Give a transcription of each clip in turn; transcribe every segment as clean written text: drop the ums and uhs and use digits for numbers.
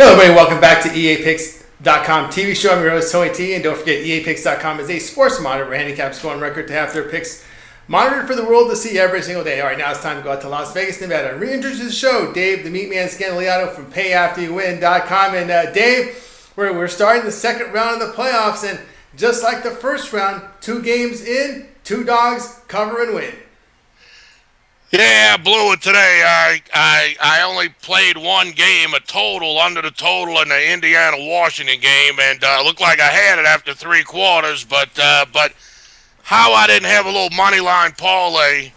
Hello, everybody. Welcome back to EAPicks.com TV show. I'm your host, Tony T. And don't forget, EAPicks.com is a sports monitor where handicaps go on record to have their picks monitored for the world to see every single day. All right, now it's time to go out to Las Vegas, Nevada. Reintroduce the show, Dave, the Meatman Scandaliato from PayAfterYouWin.com. And Dave, we're starting the second round of the playoffs. And just like the first round, 2 games in, 2 dogs cover and win. Yeah, blew it today. I only played one game, a total, under the total in the Indiana-Washington game, and looked like I had it after 3 quarters, but how I didn't have a little money line parlay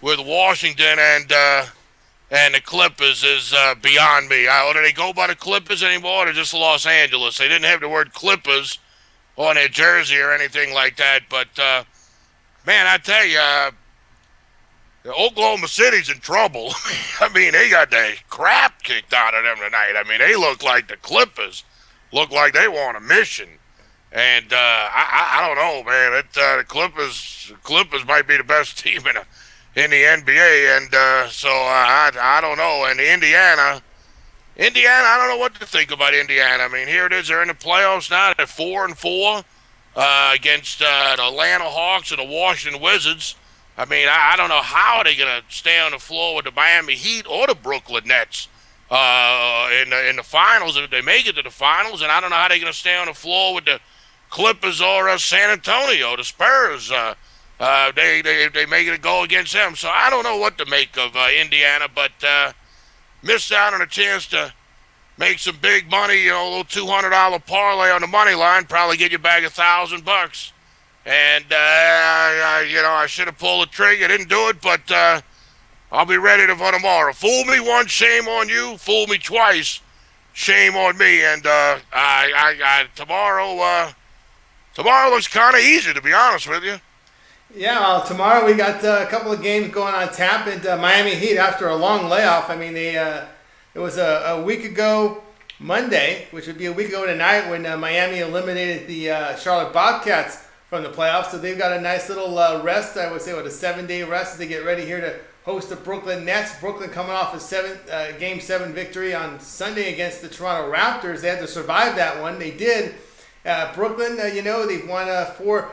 with Washington and the Clippers is beyond me. Do they go by the Clippers anymore, or just Los Angeles? They didn't have the word Clippers on their jersey or anything like that, but, man, I tell you, Oklahoma City's in trouble. I mean, they got the crap kicked out of them tonight. I mean, they look like the Clippers. Look like they want a mission. And I don't know, man. The Clippers might be the best team in the NBA. And so I don't know. And Indiana, I don't know what to think about Indiana. I mean, here it is. They're in the playoffs now. They're 4-4 against the Atlanta Hawks and the Washington Wizards. I mean, I don't know how they're going to stay on the floor with the Miami Heat or the Brooklyn Nets in the finals, if they make it to the finals. And I don't know how they're going to stay on the floor with the Clippers or San Antonio, the Spurs. They make it go against them. So I don't know what to make of Indiana, but missed out on a chance to make some big money, a little $200 parlay on the money line, probably get you back $1,000. And, I should have pulled the trigger. Didn't do it, but I'll be ready for tomorrow. Fool me once, shame on you. Fool me twice, shame on me. And tomorrow looks kind of easy, to be honest with you. Yeah, well, tomorrow we got a couple of games going on tap. And Miami Heat, after a long layoff, I mean, it was a week ago Monday, which would be a week ago tonight, when Miami eliminated the Charlotte Bobcats from the playoffs. So they've got a nice little rest, I would say, a 7-day rest as they get ready here to host the Brooklyn Nets. Brooklyn coming off a Game 7 victory on Sunday against the Toronto Raptors. They had to survive that one. They did. Brooklyn, they've won 4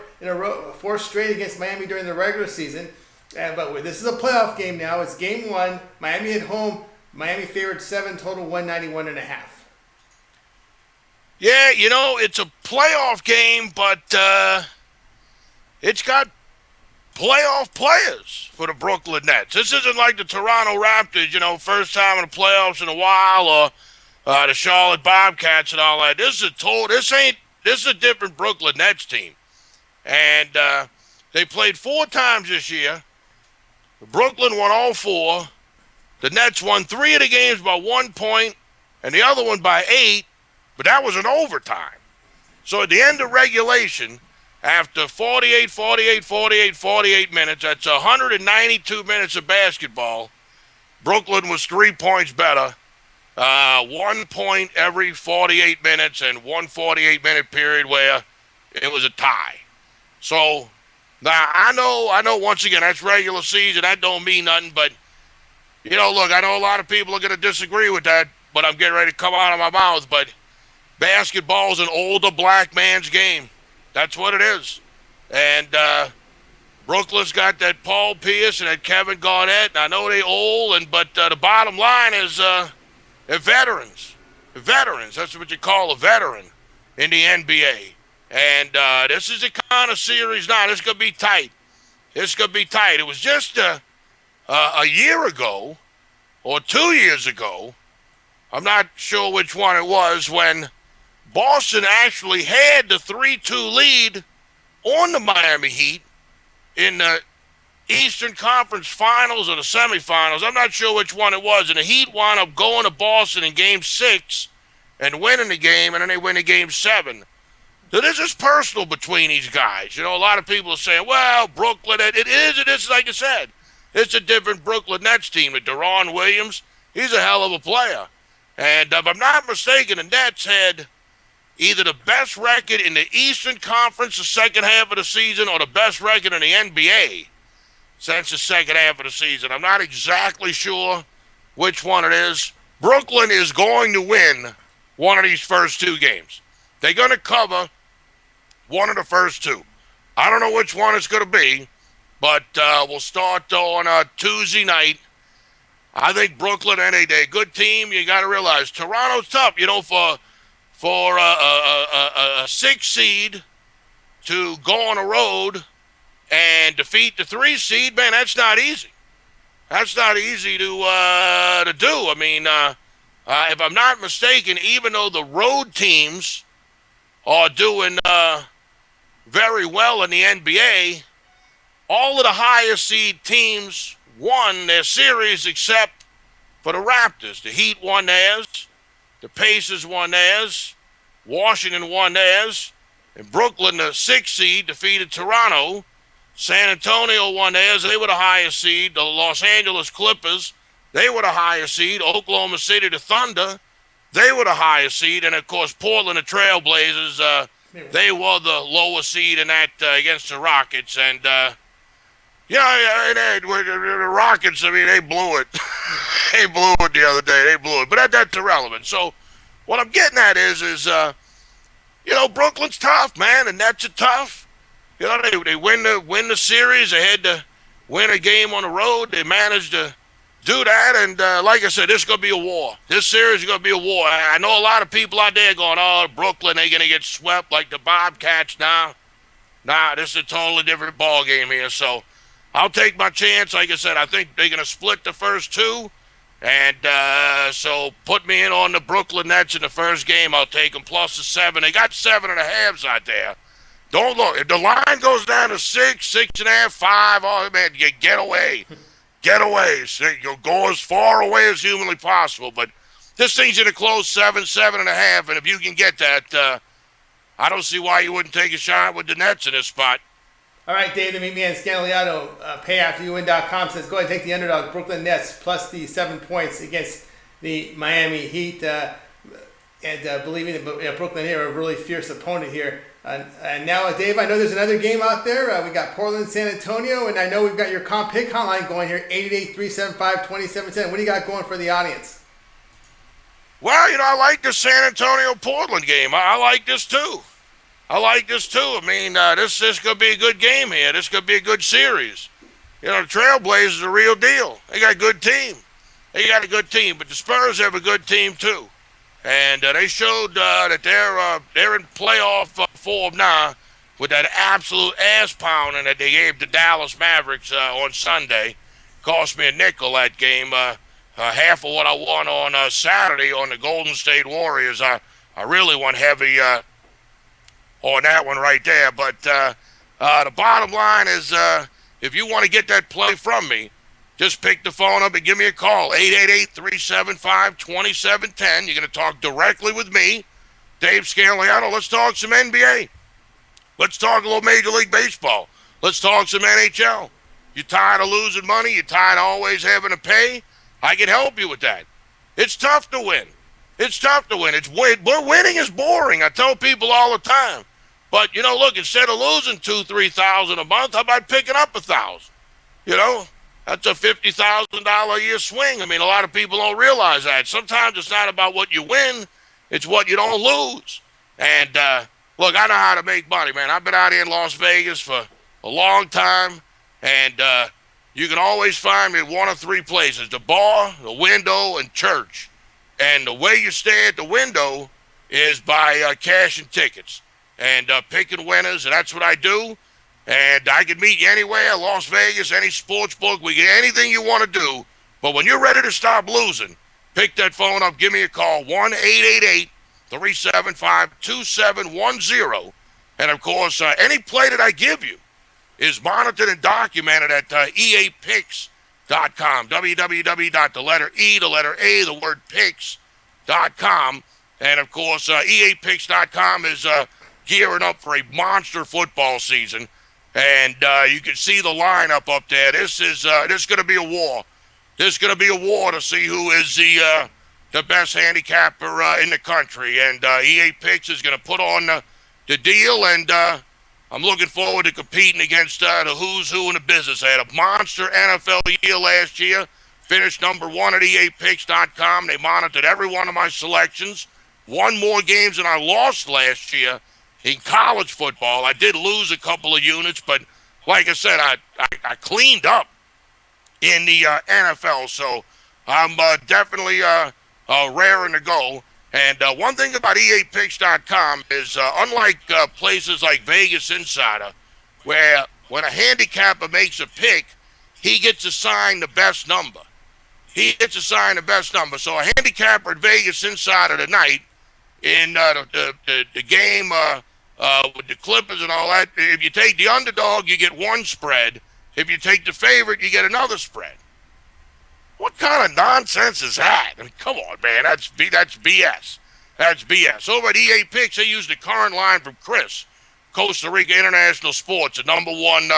straight against Miami during the regular season. But this is a playoff game now. It's Game 1. Miami at home. Miami favored 7, total 191.5. Yeah, it's a playoff game, but it's got playoff players for the Brooklyn Nets. This isn't like the Toronto Raptors, first time in the playoffs in a while, or the Charlotte Bobcats and all that. This is a different Brooklyn Nets team. And they played 4 times this year. Brooklyn won all 4. The Nets won 3 of the games by 1 point, and the other one by 8, but that was an overtime. So at the end of regulation, after 48 minutes, that's 192 minutes of basketball, Brooklyn was 3 points better. 1 point every 48 minutes and 1 48-minute period where it was a tie. So now I know once again, that's regular season. That don't mean nothing, but, look, I know a lot of people are going to disagree with that, but I'm getting ready to come out of my mouth, but basketball's an older black man's game. That's what it is. And Brooklyn's got that Paul Pierce and that Kevin Garnett. And I know they old, but the bottom line is they're veterans. Veterans, that's what you call a veteran in the NBA. And this is the kind of series now. This is going to be tight. It was just a year ago or 2 years ago, I'm not sure which one it was, when Boston actually had the 3-2 lead on the Miami Heat in the Eastern Conference Finals or the semifinals. I'm not sure which one it was. And the Heat wound up going to Boston in Game 6 and winning the game, and then they win in Game 7. So this is personal between these guys. A lot of people are saying, well, Brooklyn, it is like I said. It's a different Brooklyn Nets team. And Deron Williams, he's a hell of a player. And if I'm not mistaken, the Nets had either the best record in the Eastern Conference the second half of the season or the best record in the NBA since the second half of the season. I'm not exactly sure which one it is. Brooklyn is going to win one of these first two games. They're going to cover one of the first two. I don't know which one it's going to be, but we'll start on Tuesday night. I think Brooklyn, and they're a good team. You got to realize Toronto's tough. You know, for a 6 seed to go on the road and defeat the 3 seed, man, that's not easy. That's not easy to do. I mean, if I'm not mistaken, even though the road teams are doing very well in the NBA, all of the higher seed teams won their series except for the Raptors. The Heat won theirs. The Pacers won theirs. Washington won theirs. And Brooklyn, the 6th seed, defeated Toronto. San Antonio won theirs. They were the highest seed. The Los Angeles Clippers, they were the highest seed. Oklahoma City, the Thunder, they were the highest seed. And, of course, Portland, the Trailblazers, they were the lower seed in that against the Rockets. And, the Rockets, I mean, they blew it. They blew it the other day. They blew it. But that's irrelevant. So what I'm getting at is Brooklyn's tough, man. The Nets are tough. You know, they win the series. They had to win a game on the road. They managed to do that. And like I said, this is going to be a war. This series is going to be a war. I know a lot of people out there going, oh, Brooklyn, they're going to get swept like the Bobcats now. Nah, this is a totally different ball game here. So I'll take my chance. Like I said, I think they're going to split the first two. And so put me in on the Brooklyn Nets in the first game. I'll take them plus the 7. They got 7.5s out there. Don't look. If the line goes down to 6, 6.5, 5, oh, man, you get away. Get away. So you'll go as far away as humanly possible. But this thing's going to close 7, 7.5. And if you can get that, I don't see why you wouldn't take a shot with the Nets in this spot. All right, Dave, the Meatman Scandaliato, payafteryouwin.com says, go ahead and take the underdog, Brooklyn Nets, plus the 7 points against the Miami Heat. And believing that Brooklyn here are a really fierce opponent here. And now, Dave, I know there's another game out there. We got Portland, San Antonio, and I know we've got your comp pick hotline going here, 888-375-2710. What do you got going for the audience? Well, I like the San Antonio-Portland game. I like this, too. I mean, this is going to be a good game here. This is going to be a good series. The Trailblazers are a real deal. They got a good team. But the Spurs have a good team, too. And they showed that they're in playoff form now with that absolute ass pounding that they gave the Dallas Mavericks on Sunday. Cost me a nickel that game. Half of what I won on Saturday on the Golden State Warriors. I really went heavy on that one right there. But the bottom line is if you want to get that play from me, just pick the phone up and give me a call, 888-375-2710. You're going to talk directly with me, Dave Scandaliato. Let's talk some NBA. Let's talk a little Major League Baseball. Let's talk some NHL. You tired of losing money? You tired of always having to pay? I can help you with that. It's tough to win. Winning is boring. I tell people all the time. But, look, instead of losing $2,000-3,000 a month, how about picking up $1,000? That's a $50,000 a year swing. I mean, a lot of people don't realize that. Sometimes it's not about what you win. It's what you don't lose. And, look, I know how to make money, man. I've been out here in Las Vegas for a long time. And you can always find me at one of 3 places, the bar, the window, and church. And the way you stay at the window is by cashing tickets and picking winners. And that's what I do. And I can meet you anywhere, Las Vegas, any sports book. We get anything you want to do. But when you're ready to stop losing, pick that phone up. Give me a call, 1-888-375-2710. And, of course, any play that I give you is monitored and documented at eapicks.com, www.picks.com. And, of course, eapicks.com is gearing up for a monster football season. And you can see the lineup up there. This is going to be a war. This is going to be a war to see who is the best handicapper in the country. And EA Picks is going to put on the deal. And I'm looking forward to competing against the who's who in the business. I had a monster NFL year last year. Finished number 1 at eapicks.com. They monitored every one of my selections. won more games than I lost last year in college football. I did lose a couple of units, but like I said, I cleaned up in the NFL, so I'm definitely raring to go. And one thing about EAPicks.com is unlike places like Vegas Insider, where when a handicapper makes a pick, he gets assigned the best number. He gets assigned the best number. So a handicapper at Vegas Insider tonight in the game with the Clippers and all that, if you take the underdog, you get one spread. If you take the favorite, you get another spread. What kind of nonsense is that? I mean, come on, man. That's BS. That's BS. Over at EA Picks, they use the current line from Chris, Costa Rica International Sports, the number one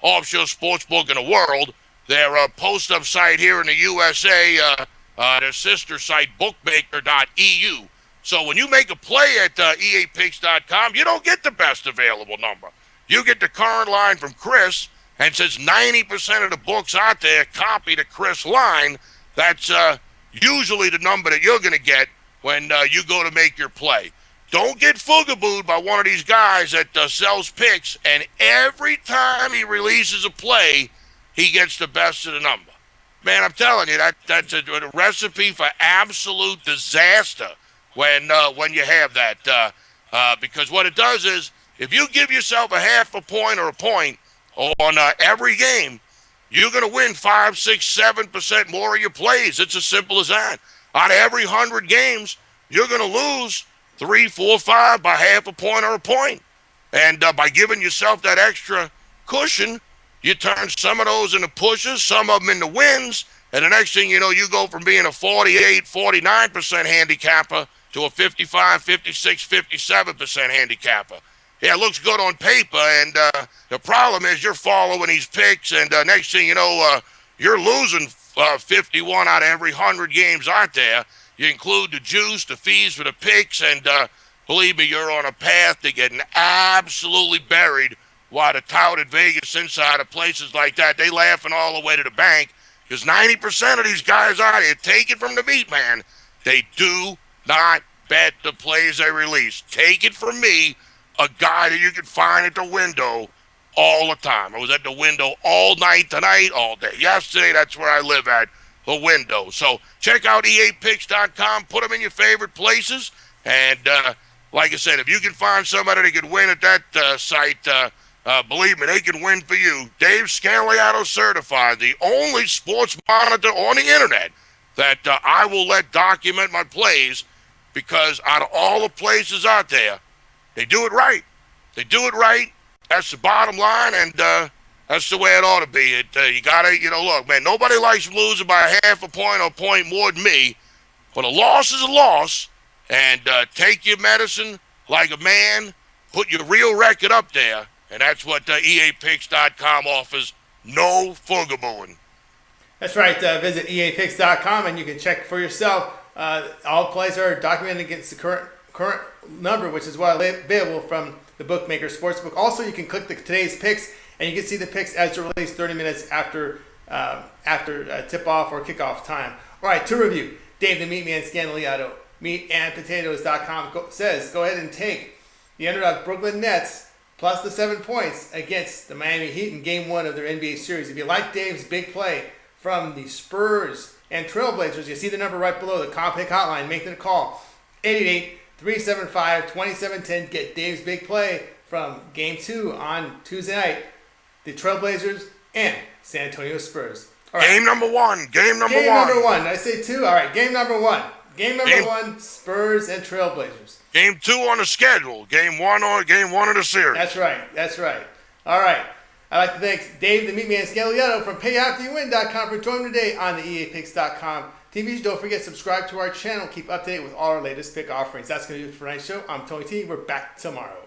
offshore sports book in the world. Their post-up site here in the USA, their sister site, bookmaker.eu. So when you make a play at EAPicks.com, you don't get the best available number. You get the current line from Chris, and since 90% of the books out there copy the Chris line, that's usually the number that you're going to get when you go to make your play. Don't get foogabooed by one of these guys that sells picks, and every time he releases a play, he gets the best of the number. Man, I'm telling you, that's a recipe for absolute disaster when you have that. Because what it does is, if you give yourself a half a point or a point on every game, you're going to win 5, 6, 7% more of your plays. It's as simple as that. Out of every 100 games, you're going to lose 3, 4, 5 by half a point or a point. And by giving yourself that extra cushion, you turn some of those into pushes, some of them into wins, and the next thing you know, you go from being a 48, 49% handicapper to a 55, 56, 57% handicapper. Yeah, it looks good on paper, and the problem is you're following these picks, and next thing you know, you're losing 51 out of every 100 games out there. You include the juice, the fees for the picks, and believe me, you're on a path to getting absolutely buried. While the touted Vegas Insider, places like that, they laughing all the way to the bank, because 90% of these guys out here, take it from the Meatman, they do not bet the plays they release. Take it from me, a guy that you can find at the window all the time. I was at the window all night tonight, all day yesterday. That's where I live at, the window. So check out EAPicks.com. Put them in your favorite places. And like I said, if you can find somebody that could win at that site, believe me, they can win for you. Dave Scanliato certified, the only sports monitor on the internet that I will let document my plays, because out of all the places out there, they do it right. They do it right. That's the bottom line, and that's the way it ought to be. You got to, look, man, nobody likes losing by a half a point or a point more than me, but a loss is a loss, and take your medicine like a man, put your real record up there, and that's what EAPicks.com offers. No foogabooing. That's right. Visit EAPicks.com, and you can check for yourself. All plays are documented against the current number, which is why available from the Bookmaker Sportsbook. Also, you can click today's picks, and you can see the picks as they're released 30 minutes after tip-off or kickoff time. All right, to review, Dave the Meatman Scanliato, meatandpotatoes.com says, go ahead and take the underdog Brooklyn Nets plus the 7 points against the Miami Heat in Game 1 of their NBA series. If you like Dave's big play from the Spurs and Trailblazers, you see the number right below, the Comp Pick Hotline. Make the call, 888-375-2710. Get Dave's big play from Game 2 on Tuesday night, the Trailblazers and San Antonio Spurs. All right. Game number one. Game number one. Did I say 2? All right, game number 1. Game number 1, Spurs and Trailblazers. Game 2 on the schedule. Game 1 of the series. That's right. All right. I'd like to thank Dave the Meatman Scanliato from PayAfterYouWin.com for joining today on the EAPicks.com TV. Don't forget to subscribe to our channel. Keep up to date with all our latest pick offerings. That's going to do it for tonight's show. I'm Tony T. We're back tomorrow.